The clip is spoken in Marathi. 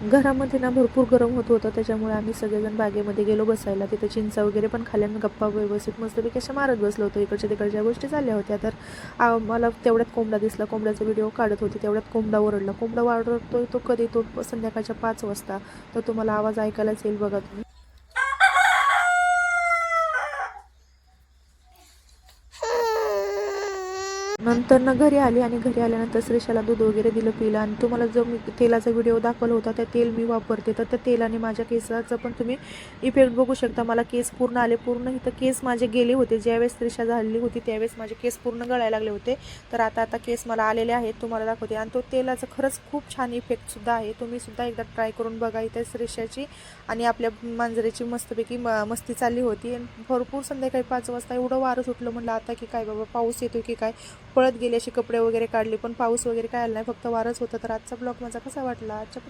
घरामध्ये ना भरपूर गरम होत होतं, त्याच्यामुळे आम्ही सगळेजण बागेमध्ये गेलो बसायला. तिथे चिंचा वगैरे पण खाल्ल्या आणि गप्पा व्यवस्थित मस्तपैकी अशा मारत बसलो होतो. इकडच्या तिकडच्या गोष्टी चालल्या होत्या. तर मला तेवढ्यात कोंबडा दिसला. कोंबड्याचा व्हिडिओ काढत होते, तेवढ्यात कोंबडा ओरडला. कोंबडा ओरडतोय तो कधी, तो संध्याकाळच्या 5 वाजता. तर तुम्हाला आवाज ऐकायलाच येईल बघा तुम्ही. नंतर ना घरी आली आणि घरी आल्यानंतर श्रेषाला दूध वगैरे दिलं, पिलं. आणि तुम्हाला जो मी तेलाचा व्हिडिओ दाखवला होता, त्या तेल मी वापरते. तर त्या तेलाने माझ्या केसाचं पण तुम्ही इफेक्ट बघू शकता. मला केस पूर्ण आले, पूर्ण इथं केस माझे गेले होते. ज्यावेळेस श्रेषा झाली होती त्यावेळेस माझे केस पूर्ण गळायला लागले होते. तर आता केस मला आलेले आहेत, तुम्हाला दाखवते. आणि तो तेलाचा खरंच खूप छान इफेक्टसुद्धा आहे. तुम्ही सुद्धा एकदा ट्राय करून बघा. इथे श्रेषाची आणि आपल्या मांजरीची मस्तपैकी मस्ती चालली होती. आणि भरपूर संध्याकाळी 5 वाजता एवढं वारं सुटलं, म्हणलं आता की काय बाबा पाऊस येतो की काय. पळत गेली, अशी कपडे वगैरे काढले, पण पाऊस वगैरे काय आला नाही, फक्त वारच होतं. तर आजचा ब्लॉग माझा कसा वाटला, आजच्या